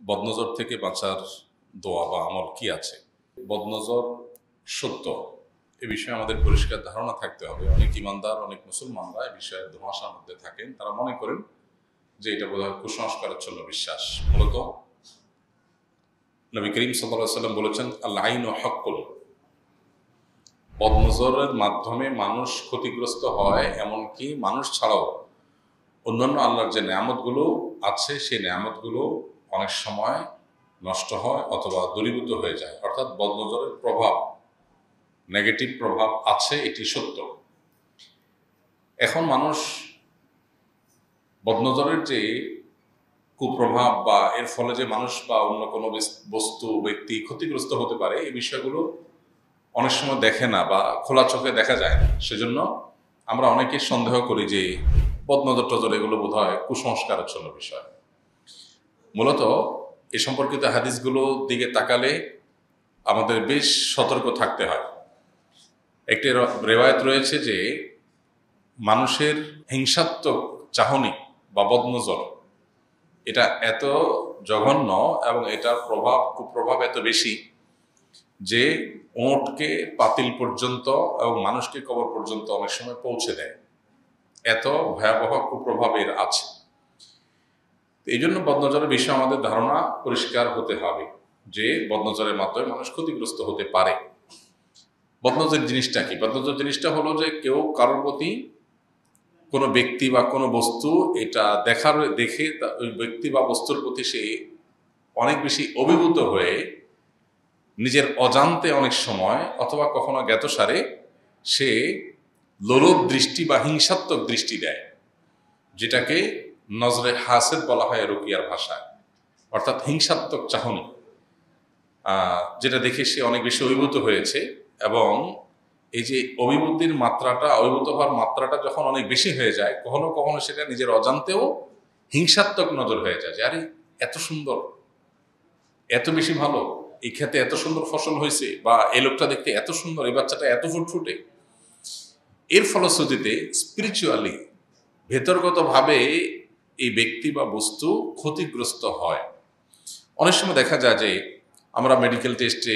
বদনজর থেকে বাঁচার দোয়া বা আমল কি আছে? বদনজর সত্য, এ বিষয়ে আমাদের পরিষ্কার ধারণা থাকতে হবে। অনেক ইমানদার, অনেক মুসলমানরা এ বিষয়ে ধোঁয়াশার মধ্যে থাকেন। তারা মনে করেন যে এটা বোধহয় কুসংস্কারাচ্ছন্ন বিশ্বাস। মূলত নবী করিম সাল্লাল্লাহু আলাইহি ওয়াসাল্লাম বলেছেন, আল আইনু হাক্কুন। বদনজরের মাধ্যমে মানুষ ক্ষতিগ্রস্ত হয়, এমনকি মানুষ ছাড়াও অন্যান্য আল্লাহর যে নেয়ামতগুলো আছে সেই নেয়ামতগুলো অনেক সময় নষ্ট হয় অথবা দূরীভূত হয়ে যায়। অর্থাৎ বদনজরের প্রভাব, নেগেটিভ প্রভাব আছে, এটি সত্য। এখন মানুষ বদনজরের যে কুপ্রভাব বা এর ফলে যে মানুষ বা অন্য কোনো বস্তু ব্যক্তি ক্ষতিগ্রস্ত হতে পারে, এই বিষয়গুলো অনেক সময় দেখে না বা খোলা চোখে দেখা যায় না। সেজন্য আমরা অনেকে সন্দেহ করি যে বদনজর টজর এগুলো বোধহয় কুসংস্কারাচ্ছন্ন বিষয়। মূলত এ সম্পর্কিত হাদিসগুলোর দিকে তাকালে আমাদের বেশ সতর্ক থাকতে হয়। একটি রেওয়ায়েত রয়েছে যে মানুষের হিংসাত্মক চাহনি বা বদনজর এটা এত জঘন্য এবং এটার কুপ্রভাব এত বেশি যে ওঁটকে পাতিল পর্যন্ত এবং মানুষকে কবর পর্যন্ত অনেক সময় পৌঁছে দেয়। এত ভয়াবহ কুপ্রভাবের আছে। এই জন্য বদনজরের বিষয়ে আমাদের ধারণা পরিষ্কার হতে হবে যে বদনজরের মাধ্যমে মানুষ ক্ষতিগ্রস্ত হতে পারে। বদনজর জিনিসটা কি? বদনজর জিনিসটা হলো যে কেউ কারোর প্রতি কোনো ব্যক্তি বা কোনো বস্তু এটা দেখে ওই ব্যক্তি বা বস্তুর প্রতি সে অনেক বেশি অভিভূত হয়ে নিজের অজান্তে অনেক সময় অথবা কখনো জ্ঞাতসারে সে লোলুপ দৃষ্টি বা হিংসাত্মক দৃষ্টি দেয়, যেটাকে নজরে হাসেদ বলা হয় রুকিয়ার ভাষায়। অর্থাৎ হিংসাত্মক চাহনি, যেটা দেখে সে অনেক বেশি অভিভূত হয়েছে। এবং এই যে অভিভূত হওয়ার মাত্রাটা যখন অনেক বেশি হয়ে যায়, কখনো কখনো সেটা নিজের অজান্তেও হিংসাত্মক নজর হয়ে যায় যে আরে এত সুন্দর, এত বেশি ভালো, এই ক্ষেতে এত সুন্দর ফসল হয়েছে, বা এই লোকটা দেখতে এত সুন্দর, এই বাচ্চাটা এত ফুটফুটে। এর ফলশ্রুতিতে স্পিরিচুয়ালি ভেতরগতভাবে এই ব্যক্তি বা বস্তু ক্ষতিগ্রস্ত হয়। অনেক সময় দেখা যায় যে আমরা মেডিকেল টেস্টে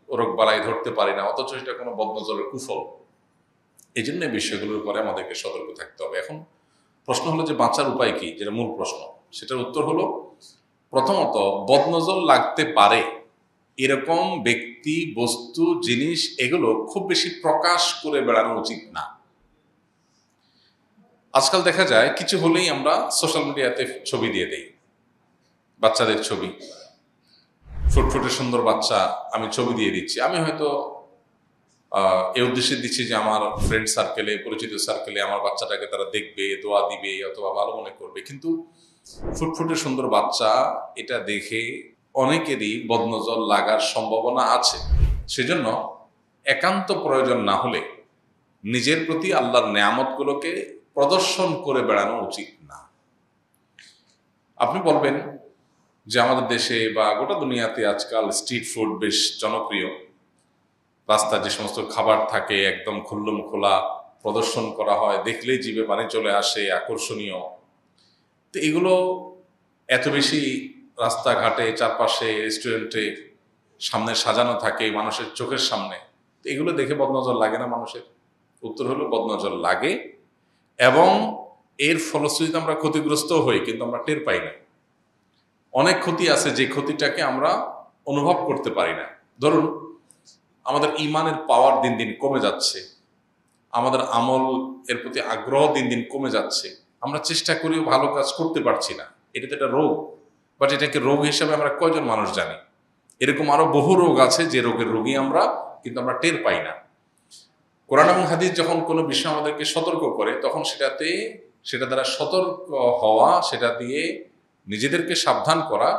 রোগ বালাই ধরতে পারি না, অথচ এটা কোনো বদনজরের কুফল। এই জন্য এই বিষয়গুলোর উপরে আমাদেরকে সতর্ক থাকতে হবে। এখন প্রশ্ন হলো যে বাঁচার উপায় কি, যেটা মূল প্রশ্ন, সেটার উত্তর হলো প্রথমত বদনজর লাগতে পারে এরকম ব্যক্তি, বস্তু, জিনিস এগুলো খুব বেশি প্রকাশ করে বেড়ানো উচিত না। আজকাল দেখা যায় কিছু হলেই আমরা সোশ্যাল মিডিয়াতে ছবি দিয়ে দেই, বাচ্চাদের ছবি, ফুটফুটে সুন্দর বাচ্চা, আমি ছবি দিয়ে দিচ্ছি। আমি হয়তো এই উদ্দেশ্যে দিচ্ছি যে আমার ফ্রেন্ড সার্কেলে, পরিচিত সার্কেলে আমার বাচ্চাটাকে তারা দেখবে, দোয়া দিবে অথবা ভালো মনে করবে। কিন্তু ফুটফুটে সুন্দর বাচ্চা এটা দেখে অনেকেরই বদনজর লাগার সম্ভাবনা আছে। সেজন্য একান্ত প্রয়োজন না হলে নিজের প্রতি আল্লাহর নেয়ামতগুলোকে প্রদর্শন করে বেড়ানো উচিত না। আপনি বলবেন যে আমাদের দেশে বা গোটা দুনিয়াতে আজকাল স্ট্রিট ফুড বেশ জনপ্রিয়। রাস্তায় যে সমস্ত খাবার থাকে একদম খুল্লুম খোলা প্রদর্শন করা হয়, দেখলেই জিভে পানি চলে আসে, আকর্ষণীয়। তো এগুলো এত বেশি রাস্তাঘাটে, চারপাশে, রেস্টুরেন্টে সামনে সাজানো থাকে মানুষের চোখের সামনে। তো এগুলো দেখে বদনজর লাগে না মানুষের? উত্তর হলো বদনজর লাগে, এবং এর ফলশ্রুতিতে আমরা ক্ষতিগ্রস্ত হই, কিন্তু আমরা টের পাই না। অনেক ক্ষতি আছে যে ক্ষতিটাকে আমরা অনুভব করতে পারি না। ধরুন আমাদের ইমানের পাওয়ার দিন দিন কমে যাচ্ছে, আমাদের আমল এর প্রতি আগ্রহ দিন দিন কমে যাচ্ছে, আমরা চেষ্টা করেও ভালো কাজ করতে পারছি না। এটা তো একটা রোগ, বাট এটাকে রোগ হিসাবে আমরা কয়জন মানুষ জানি? এরকম আরো বহু রোগ আছে যে রোগের রোগী আমরা, কিন্তু আমরা টের পাই না। কোরআন এবং হাদিস যখন কোনো বিষয় আমাদেরকে সতর্ক করে, তখন সেটা দ্বারা সতর্ক হওয়া, সেটা দিয়ে নিজেদেরকে সাবধান করা,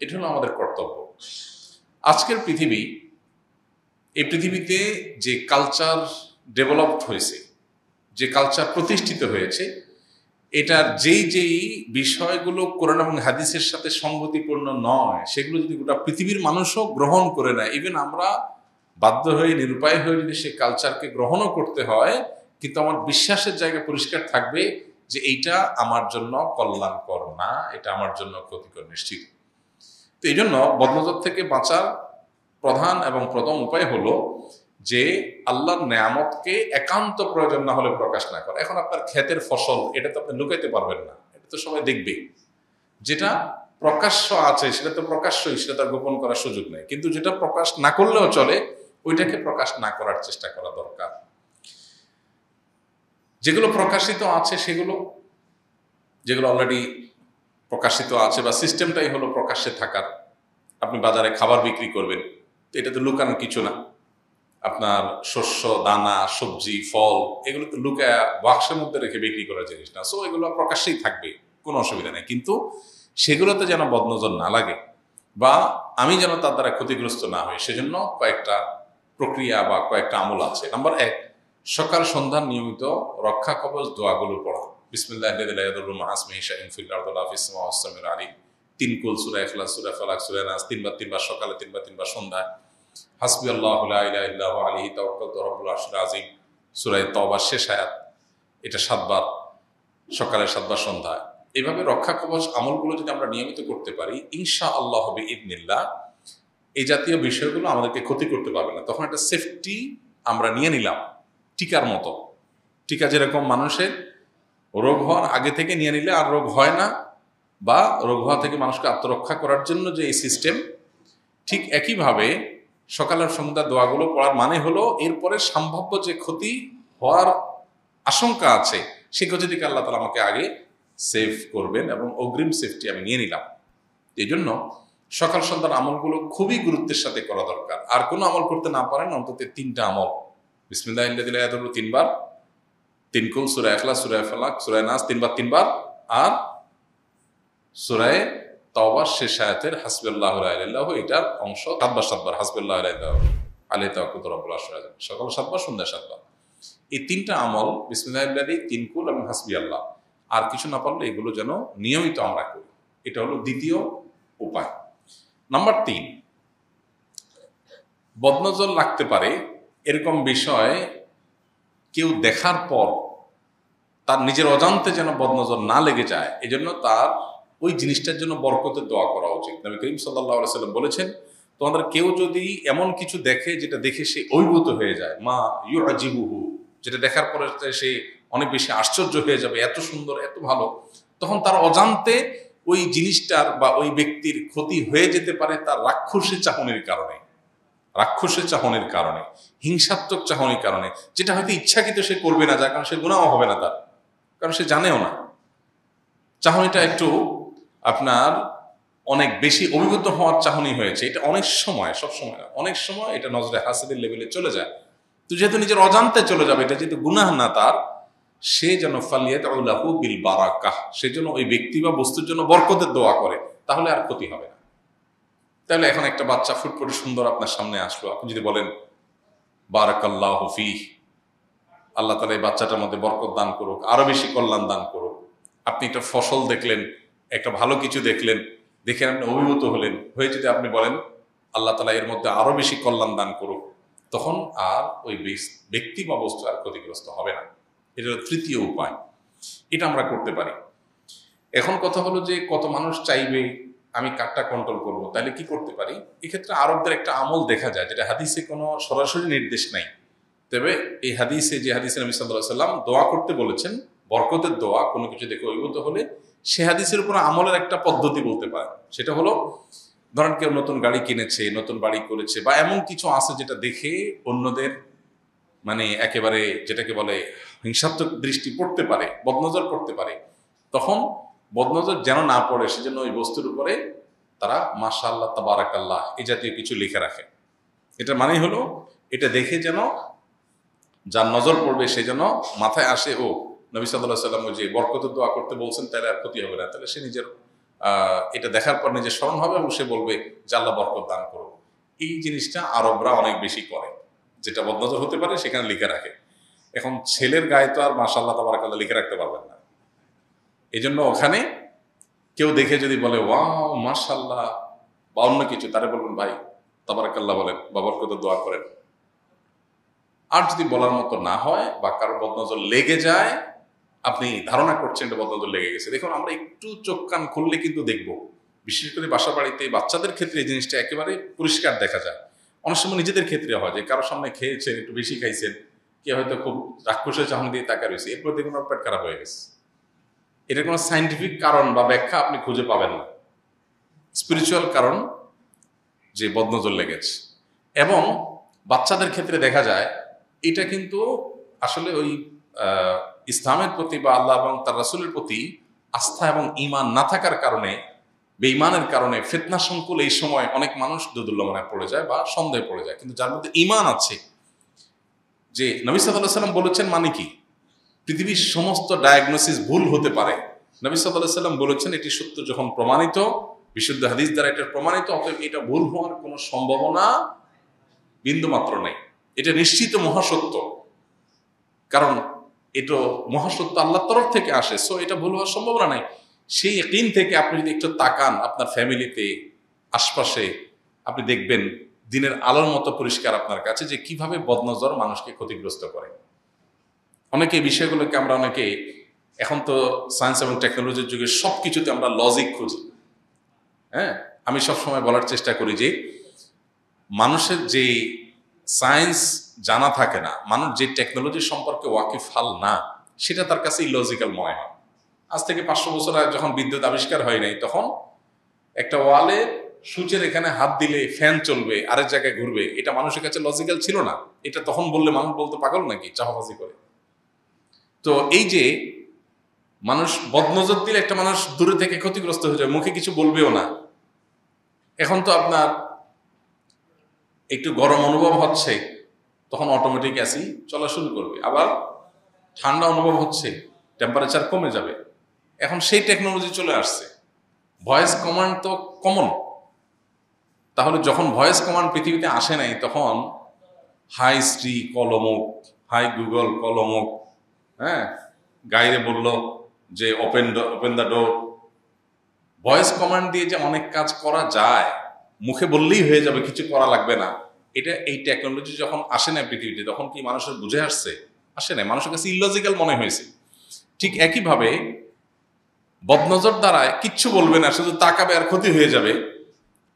এটা হলো আমাদের কর্তব্য। আজকের এই পৃথিবীতে যে কালচার ডেভেলপড হয়েছে, যে কালচার প্রতিষ্ঠিত হয়েছে, এটার যেই বিষয়গুলো কোরআন এবং হাদিসের সাথে সঙ্গতিপূর্ণ নয়, সেগুলো যদি গোটা পৃথিবীর মানুষও গ্রহণ করে নেয়, ইভেন আমরা বাধ্য হয়ে, নিরুপায় হয়ে যদি সে কালচারকে গ্রহণও করতে হয়, কিন্তু আমার বিশ্বাসের জায়গা পরিষ্কার থাকবে যে এইটা আমার জন্য কল্যাণকর না, এটা আমার জন্য ক্ষতিকর নিশ্চিত। তো এই জন্য বদনজর থেকে বাঁচার প্রধান এবং প্রথম উপায় হলো যে আল্লাহর নেয়ামতকে একান্ত প্রয়োজন না হলে প্রকাশ না করা। এখন আপনার ক্ষেতের ফসল, এটা তো আপনি লুকাইতে পারবেন না, এটা তো সবাই দেখবে। যেটা প্রকাশ্য আছে সেটা তো প্রকাশ্যই, সেটা তার গোপন করার সুযোগ নেই। কিন্তু যেটা প্রকাশ না করলেও চলে, ওইটাকে প্রকাশ না করার চেষ্টা করা দরকার। যেগুলো প্রকাশিত আছে সেগুলো, যেগুলো অলরেডি প্রকাশিত আছে বা সিস্টেমটাই হলো প্রকাশ্যে থাকার। আপনি বাজারে খাবার বিক্রি করবেন, তো এটা তো লুকানো কিছু না। আপনার শস্য, দানা, সবজি, ফল, এগুলো তো লুকায়া বাক্সের মধ্যে রেখে বিক্রি করার জিনিস না। সো এগুলো প্রকাশ্যেই থাকবে, কোনো অসুবিধা নেই। কিন্তু সেগুলোতে যেন বদনজর না লাগে বা আমি যেন তার দ্বারা ক্ষতিগ্রস্ত না হই, সেজন্য কয়েকটা প্রক্রিয়া বা কয়েকটা আমল আছে। নাম্বার 1, সকাল সন্ধ্যার নিয়মিত রক্ষা কবচ দোয়াগুলো পড়া। বিসমিল্লাহির লা ইয়াদুররু মা ইসমিহি শাইউন ফিল আরদি ওয়ালা ফিস সামাওয়াতি ওয়াস সামিউল আলিম। 3 কুল, সূরা ইখলাস, সূরা ফালাক, সূরা নাস, 3 বার সকালে, 3 বার সন্ধ্যায়। হাসবি আল্লাহু লা ইলাহা ইল্লা হু আলাইহি তাওয়াক্কালতু রাব্বুল আরশিল আযীম, সূরা তাওবার শেষ আয়াত, এটা 7 বার সকালে, 7 বার সন্ধ্যায়। এইভাবে রক্ষা কবচ আমলগুলো যদি আমরা নিয়মিত করতে পারি, ইনশাআল্লাহ বিইذনিল্লাহ এই জাতীয় বিষয়গুলো আমাদেরকে ক্ষতি করতে পারবে না। তখন একটা সেফটি আমরা নিয়ে নিলাম, টিকার মতো। টিকা যেরকম মানুষের রোগ হওয়ার আগে থেকে নিয়ে নিলে আর রোগ হয় না, বা রোগ হওয়া থেকে মানুষকে আত্মরক্ষা করার জন্য যে এই সিস্টেম, ঠিক একইভাবে সকালের সন্ধ্যা দোয়াগুলো পড়ার মানে হলো এরপরে সম্ভাব্য যে ক্ষতি হওয়ার আশঙ্কা আছে, সেই ক্ষতি থেকে আল্লাহ তাআলা আমাকে আগে সেভ করবেন এবং অগ্রিম সেফটি আমি নিয়ে নিলাম। এই জন্য সকাল সন্ধ্যার আমলগুলো খুবই গুরুত্বের সাথে করা দরকার। আর কোনো আমল করতে না পারেন, অন্তত 3টা আমল, বিসমিল্লাহিল্লাযী লা ইয়াদুররু 3 বার, 3 কুল, সূরা ইখলাস, সূরা ফালাক, সূরা নাস 3 বার, আর সূরা তাওবার শেষ আয়াতের হাসবিয়াল্লাহু লা ইলাহা ইল্লাহু, এটার অংশ 7 বার হাসবিয়াল্লাহু লা ইলাহা ইল্লাহু আলাইহি তাওয়াক্কালতু রাব্বুল আরশিল আযীম। সকাল 7 বার, সন্ধ্যা 7 বার। এই 3টা আমল, বিসমিল্লাহিল্লাযী, 3 কুল এবং হাসবিয়াল্লাহ, আর কিছু না পারলে এগুলো যেন নিয়মিত আমরা করি। এটা হলো দ্বিতীয় উপায়। নাম্বার 3, বদনজর লাগতে পারে এরকম বিষয় কেউ দেখার পর তার নিজের অজান্তে যেন বদনজর না লেগে যায়, এজন্য তার ওই জিনিসটার জন্য বরকতের দোয়া করা উচিত। নবী করিম সাল্লাল্লাহু আলাইহি সাল্লাম বলেছেন, তোমাদের কেউ যদি এমন কিছু দেখে যেটা দেখে সে অভিভূত হয়ে যায়, মা ইউআজিবুহু, যেটা দেখার পরে সে অনেক বেশি আশ্চর্য হয়ে যাবে, এত সুন্দর, এত ভালো, তখন তার অজান্তে ওই জিনিসটার বা ওই ব্যক্তির ক্ষতি হয়ে যেতে পারে তার রাক্ষসের চাহনির কারণে, হিংসাত্মক চাহনির কারণে, যেটা হয়তো ইচ্ছাকৃত সে করবে না, যার কারণে সে গুনাহ হবে না তার, কারণ সে জানেও না। চাহনিটা একটু আপনার অনেক বেশি অভিভূত হওয়ার চাহনি হয়েছে, এটা অনেক সময়, সব সময় না, অনেক সময় এটা নজরে হাসিদের লেভেলে চলে যায়। তো যেহেতু নিজের অজান্তে চলে যাবে, এটা যেহেতু গুনাহ না তার, সে যেন ফালিয়াদউ লাহু বিল বারাকাহ, সেজন্য ওই ব্যক্তি বা বস্তুর জন্য বরকতের দোয়া করে, তাহলে আর ক্ষতি হবে না। তাহলে এখন একটা বাচ্চা ফুটফুটে সুন্দর আপনার সামনে আসলো, আপনি যদি বলেন বারাকাল্লাহু ফীহ, আল্লাহ তাআলা এই বাচ্চাটার মধ্যে বরকত দান করুক, আরো বেশি কল্যাণ দান করুক। আপনি একটা ফসল দেখলেন, একটা ভালো কিছু দেখলেন, দেখে আপনি অভিভূত হলেন, হয়ে যদি আপনি বলেন আল্লাহ তাআলা এর মধ্যে আরো বেশি কল্যাণ দান করুক, তখন আর ওই ব্যক্তি বা বস্তু আর ক্ষতিগ্রস্ত হবে না। এটা হলো তৃতীয় উপায়, এটা আমরা করতে পারি। এখন কথা হলো যে কত মানুষ চাইবে আমি কারটা কন্ট্রোল করব, তাহলে কি করতে পারি? এক্ষেত্রে আরবদের একটা আমল দেখা যায়, যেটা হাদিসে কোনো সরাসরি নির্দেশ নাই, তবে এই হাদিসে, যে হাদিসে নবী সাল্লাল্লাহু আলাইহি ওয়াসাল্লাম দোয়া করতে বলেছেন, বরকতের দোয়া, কোনো কিছু দেখে অভিভূত হলে, সে হাদিসের উপর আমলের একটা পদ্ধতি বলতে পারে। সেটা হলো, ধরেন কেউ নতুন গাড়ি কিনেছে, নতুন বাড়ি করেছে, বা এমন কিছু আছে যেটা দেখে অন্যদের মানে একেবারে যেটাকে বলে হিংসাত্মক দৃষ্টি পড়তে পারে, বদনজর পড়তে পারে, তখন বদনজর যেন না পড়ে সেজন্য ওই বস্তুর উপরে তারা মাশাআল্লাহ, তাবারাকাল্লাহ এই জাতীয় কিছু লিখে রাখে। এটা মানেই হলো এটা দেখে যেন যার নজর পড়বে সে যেন মাথায় আসে, ও নবী সাল্লাল্লাহু আলাইহি ওয়াসাল্লাম যে বরকতের দোয়া করতে বলছেন, তাহলে আর ক্ষতি হবে না। তাহলে সে নিজের এটা দেখার পর নিজের স্মরণ হবে এবং সে বলবে যে আল্লাহ বরকত দান করো। এই জিনিসটা আরবরা অনেক বেশি করে, যেটা বদনজর হতে পারে সেখানে লিখে রাখে। এখন ছেলের গায়ে তো আর মাশাআল্লাহ তাবারাকাল্লাহ লিখে রাখতে পারবেন না, এই জন্য ওখানে কেউ দেখে যদি বলে ওয়াও মাশাআল্লাহ বা অন্য কিছু, তারা বলবেন ভাই তাবারাকাল্লাহ বলেন বা বরকতের দোয়া করেন। আর যদি বলার মতো না হয় বা কারো বদনজর লেগে যায়, আপনি ধারণা করছেন এটা বদনজর লেগে গেছে, দেখুন আমরা একটু চোখ কান খুললে কিন্তু দেখবো বিশেষ করে বাসা বাড়িতে বাচ্চাদের ক্ষেত্রে এই জিনিসটা একেবারে পরিষ্কার দেখা যায়। অনেক সময় নিজেদের ক্ষেত্রে হয় যে কারোর সামনে খেয়েছেন, একটু বেশি খাইছেন, কে হয়তো খুব রাক্ষসের চাহনি দিয়ে তাকা রয়েছে, এরপর দেখুন ওর পেট খারাপ হয়ে গেছে। এটা কোনো সাইন্টিফিক কারণ বা ব্যাখ্যা আপনি খুঁজে পাবেন না, স্পিরিচুয়াল কারণ যে বদনজর লেগেছে। এবং বাচ্চাদের ক্ষেত্রে দেখা যায় এটা কিন্তু আসলে ওই ইসলামের প্রতি বা আল্লাহ এবং তার রাসূলের প্রতি আস্থা এবং ঈমান না থাকার কারণে, বেঈমানের কারণে ফিতনা সংকুল এই সময় অনেক মানুষ দুর্দুল্যমানে পড়ে যায় বা সন্দেহে পড়ে যায়। কিন্তু যার মধ্যে ঈমান আছে, যে নবী সাল্লাল্লাহু আলাইহি ওয়াসাল্লাম বলেছেন মানে কি, পৃথিবীর সমস্ত ডায়াগনোসিস ভুল হতে পারে, নবী সাল্লাল্লাহু আলাইহি ওয়াসাল্লাম বলেছেন এটি সত্য যখন প্রমাণিত, বিশুদ্ধ হাদিস দ্বারা এটা প্রমাণিত, অতএব এটা ভুল হওয়ার কোনো সম্ভাবনা বিন্দুমাত্র নেই। এটা নিশ্চিত মহাসত্য, কারণ এটা মহাসত্য আল্লাহর তরফ থেকে আসে, সো এটা ভুল হওয়ার সম্ভাবনা নাই। সেই ইয়াকিন থেকে আপনি যদি একটু তাকান আপনার ফ্যামিলিতে, আশপাশে, আপনি দেখবেন দিনের আলোর মতো পরিষ্কার আপনার কাছে যে কিভাবে বদনজর মানুষকে ক্ষতিগ্রস্ত করে। অনেকে এই বিষয়গুলোকে আমরা অনেকে, এখন তো সায়েন্স এবং টেকনোলজির যুগে সব কিছুতে আমরা লজিক খুঁজি। হ্যাঁ, আমি সবসময় বলার চেষ্টা করি যে মানুষের যে সায়েন্স জানা থাকে না, মানুষ যে টেকনোলজি সম্পর্কে ওয়াকিফাল না, সেটা তার কাছে ইলজিক্যাল মনে হয়। আজ থেকে 500 বছর আগে যখন বিদ্যুৎ আবিষ্কার হয় নাই, তখন একটা ওয়ালে সুচের এখানে হাত দিলে ফ্যান চলবে, আরেক জায়গায় ঘুরবে, এটা মানুষের কাছে লজিক্যাল ছিল না। এটা তখন বললে মানুষ বলতে পাগল নাকি, চাপাবাজি করে। তো এই যে মানুষ বদনজর দিলে একটা মানুষ দূরে থেকে ক্ষতিগ্রস্ত হয়ে যায়, মুখে কিছু বলবেও না। এখন তো আপনার একটু গরম অনুভব হচ্ছে, তখন অটোমেটিক এসি চলা শুরু করবে, আবার ঠান্ডা অনুভব হচ্ছে, টেম্পারেচার কমে যাবে। এখন সেই টেকনোলজি চলে আসছে। ভয়েস কমান্ড তো কমন, তাহলে যখন ভয়েস কমান্ড পৃথিবীতে আসে নাই, তখন হাই স্ত্রী কলমক, হাই গুগল কলমক, হ্যাঁ, গাইরে বলল যে open the door. Voice command দিয়ে যে অনেক কাজ করা যায়, মুখে বললেই হয়ে যাবে, কিছু করা লাগবে না, এটা এই টেকনোলজি যখন আসে না পৃথিবীতে, তখন কি মানুষের বুঝে আসছে? আসে নাই, মানুষের কাছে ইলজিক্যাল মনে হয়েছে। ঠিক একইভাবে বদনজর দ্বারায় কিচ্ছু বলবে না, শুধু তাকাবে আর ক্ষতি হয়ে যাবে,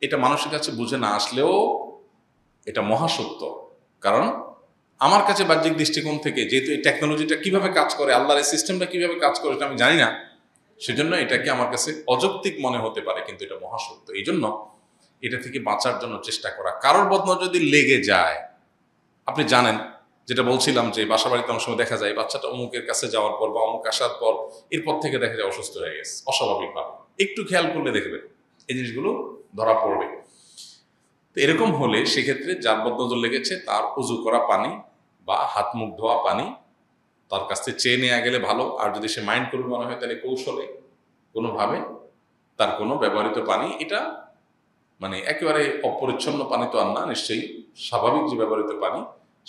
এটা মানুষের কাছে বুঝে না আসলেও এটা মহাসত্য। কারণ আমার কাছে বাহ্যিক দৃষ্টিকোণ থেকে, যেহেতু এই টেকনোলজিটা কিভাবে কাজ করে, আল্লাহর এই সিস্টেমটা কিভাবে কাজ করে এটা আমি জানি না, সেজন্য এটাকে আমার কাছে অযৌক্তিক মনে হতে পারে, কিন্তু এটা মহাসত্য। এই জন্য এটা থেকে বাঁচার জন্য চেষ্টা করা। কারোর বদনজর যদি লেগে যায়, আপনি জানেন, যেটা বলছিলাম যে বাসা বাড়িতে অনেক সময় দেখা যায় বাচ্চাটা অমুকের কাছে যাওয়ার পর বা অমুক আসার পর এরপর থেকে দেখা যায় অসুস্থ হয়ে গেছে অস্বাভাবিকভাবে, একটু খেয়াল করলে দেখবেন এই জিনিসগুলো ধরা পড়বে। তো এরকম হলে সেক্ষেত্রে যার বদনজর লেগেছে তার উজু করা পানি বা হাত মুখ ধোয়া পানি তার কাছ থেকে চেয়ে নেওয়া গেলে ভালো। আর যদি সে মাইন্ড করবে মনে হয়, তাহলে কৌশলে কোনোভাবে তার কোনো ব্যবহৃত পানি, এটা মানে একেবারে অপরিচ্ছন্ন পানি তো আর না, নিশ্চয়ই স্বাভাবিক যে ব্যবহৃত পানি,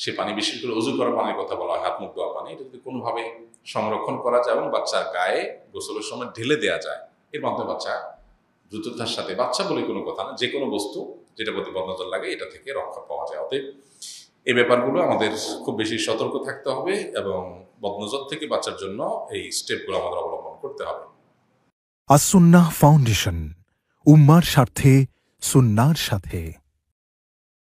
সে পানি, বিশেষ করে উজু করা পানির কথা বলা হয়, হাত মুখ ধোয়া পানি, এটা যদি কোনোভাবে সংরক্ষণ করা যায় এবং বাচ্চার গায়ে গোসলের সময় ঢেলে দেওয়া যায়, এর মাধ্যমে বাচ্চা দ্রুততার সাথে, বাচ্চা বলে কোনো কথা না, যে কোনো বস্তু যেটা প্রতি বদনজর লাগে এটা থেকে রক্ষা পাওয়া যায়। অতএব এই ব্যাপারগুলো আমাদের খুব বেশি সতর্ক থাকতে হবে এবং বদনজর থেকে বাঁচার জন্য এই স্টেপগুলো আমাদের অবলম্বন করতে হবে। আস-সুন্নাহ ফাউন্ডেশন, উম্মার স্বার্থে, সুন্নাহর সাথে।